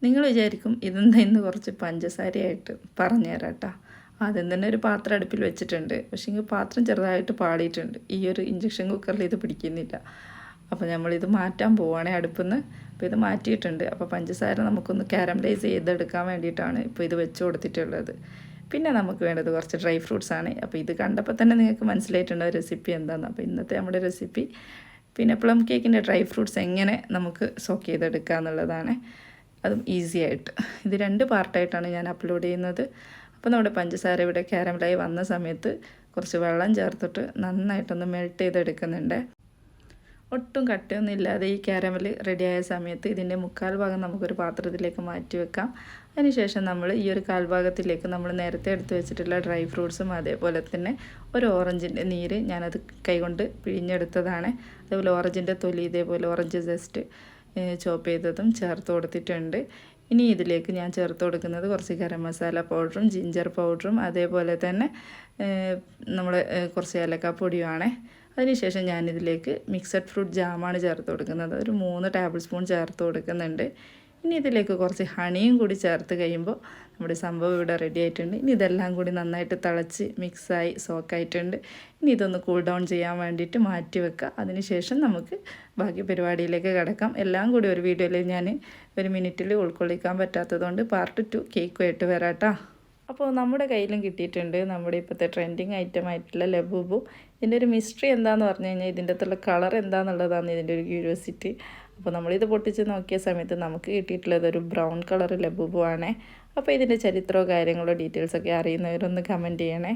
നിങ്ങൾ വിചാരിക്കും ഇതെന്താ ഇന്ന് കുറച്ച് പഞ്ചസാരയായിട്ട് പറഞ്ഞു തരാം കേട്ടോ. ആദ്യം തന്നെ ഒരു പാത്രം അടുപ്പിൽ വെച്ചിട്ടുണ്ട്. പക്ഷേ ഇങ്ങനെ പാത്രം ചെറുതായിട്ട് പാളിയിട്ടുണ്ട്. ഈ ഒരു ഇഞ്ചക്ഷൻ കുക്കറിൽ ഇത് പിടിക്കുന്നില്ല. അപ്പോൾ നമ്മളിത് മാറ്റാൻ പോവുകയാണെ അടുപ്പിൽ നിന്ന്. അപ്പോൾ ഇത് മാറ്റിയിട്ടുണ്ട്. അപ്പോൾ പഞ്ചസാര നമുക്കൊന്ന് കാരമലൈസ് ചെയ്തെടുക്കാൻ വേണ്ടിയിട്ടാണ് ഇപ്പോൾ ഇത് വെച്ച് കൊടുത്തിട്ടുള്ളത്. പിന്നെ നമുക്ക് വേണ്ടത് കുറച്ച് ഡ്രൈ ഫ്രൂട്ട്സ് ആണ്. അപ്പോൾ ഇത് കണ്ടപ്പോൾ തന്നെ നിങ്ങൾക്ക് മനസ്സിലായിട്ടുണ്ട് റെസിപ്പി എന്താണെന്ന്. അപ്പോൾ ഇന്നത്തെ നമ്മുടെ റെസിപ്പി പിന്നെ പ്ലം കേക്കിൻ്റെ ഡ്രൈ ഫ്രൂട്ട്സ് എങ്ങനെ നമുക്ക് സോക്ക് ചെയ്തെടുക്കുക എന്നുള്ളതാണ്. അതും ഈസി ആയിട്ട്. ഇത് 2 പാർട്ടായിട്ടാണ് ഞാൻ അപ്ലോഡ് ചെയ്യുന്നത്. അപ്പോൾ നമ്മുടെ പഞ്ചസാര ഇവിടെ കാരമലായി വന്ന സമയത്ത് കുറച്ച് വെള്ളം ചേർത്തിട്ട് നന്നായിട്ടൊന്ന് മെൽറ്റ് ചെയ്തെടുക്കുന്നുണ്ട്. ഒട്ടും കട്ടയൊന്നും ഇല്ലാതെ ഈ കാരമൽ റെഡിയായ സമയത്ത് ഇതിൻ്റെ 1/4 ഭാഗം നമുക്കൊരു പാത്രത്തിലേക്ക് മാറ്റി വെക്കാം. അതിനുശേഷം നമ്മൾ ഈ ഒരു 1/4 ഭാഗത്തിലേക്ക് നമ്മൾ നേരത്തെ എടുത്ത് വെച്ചിട്ടുള്ള ഡ്രൈ ഫ്രൂട്ട്സും അതേപോലെ തന്നെ ഒരു ഓറഞ്ചിൻ്റെ നീര് ഞാനത് കൈകൊണ്ട് പിഴിഞ്ഞെടുത്തതാണ്. അതേപോലെ ഓറഞ്ചിൻ്റെ തൊലി ഇതേപോലെ ഓറഞ്ച് ജസ്റ്റ് ചോപ്പ് ചെയ്തതും ചേർത്ത് കൊടുത്തിട്ടുണ്ട്. ഇനി ഇതിലേക്ക് ഞാൻ ചേർത്ത് കൊടുക്കുന്നത് കുറച്ച് ഗരം മസാല പൗഡറും ജിഞ്ചർ പൗഡറും അതേപോലെ തന്നെ നമ്മൾ കുറച്ച് ഏലക്കാപ്പൊടിയുമാണ്. അതിനുശേഷം ഞാനിതിലേക്ക് മിക്സഡ് ഫ്രൂട്ട് ജാമാണ് ചേർത്ത് കൊടുക്കുന്നത്. ഒരു 3 ടേബിൾ സ്പൂൺ ചേർത്ത് കൊടുക്കുന്നുണ്ട്. ഇനി ഇതിലേക്ക് കുറച്ച് ഹണിയും കൂടി ചേർത്ത് കഴിയുമ്പോൾ നമ്മുടെ സംഭവം ഇവിടെ റെഡി ആയിട്ടുണ്ട്. ഇനി ഇതെല്ലാം കൂടി നന്നായിട്ട് തിളച്ച് മിക്സായി സോക്കായിട്ടുണ്ട്. ഇനി ഇതൊന്ന് കൂൾ ഡൗൺ ചെയ്യാൻ വേണ്ടിയിട്ട് മാറ്റി വെക്കുക. അതിനുശേഷം നമുക്ക് ബാക്കി പരിപാടിയിലേക്ക് കിടക്കാം. എല്ലാം കൂടി ഒരു വീഡിയോയിൽ ഞാൻ ഒരു മിനിറ്റിൽ ഉൾക്കൊള്ളിക്കാൻ പറ്റാത്തതുകൊണ്ട് പാർട്ട് 2 കേക്കുമായിട്ട് വരാം കേട്ടോ. അപ്പോൾ നമ്മുടെ കയ്യിലും കിട്ടിയിട്ടുണ്ട് നമ്മുടെ ഇപ്പോഴത്തെ ട്രെൻഡിങ് ഐറ്റം ആയിട്ടുള്ള ലബൂബു. ഇതിൻ്റെ ഒരു മിസ്റ്ററി എന്താണെന്ന് പറഞ്ഞു കഴിഞ്ഞാൽ ഇതിൻ്റെ അകത്തുള്ള കളർ എന്താണെന്നുള്ളതാണ് ഇതിൻ്റെ ഒരു ക്യൂരിയോസിറ്റി. അപ്പോൾ നമ്മളിത് പൊട്ടിച്ച് നോക്കിയ സമയത്ത് നമുക്ക് കിട്ടിയിട്ടുള്ളത് ഒരു ബ്രൗൺ കളർ ലബൂബു ആണ്. അപ്പോൾ ഇതിൻ്റെ ചരിത്രമോ കാര്യങ്ങളോ ഡീറ്റെയിൽസൊക്കെ അറിയുന്നവരൊന്ന് കമൻറ്റ് ചെയ്യണേ.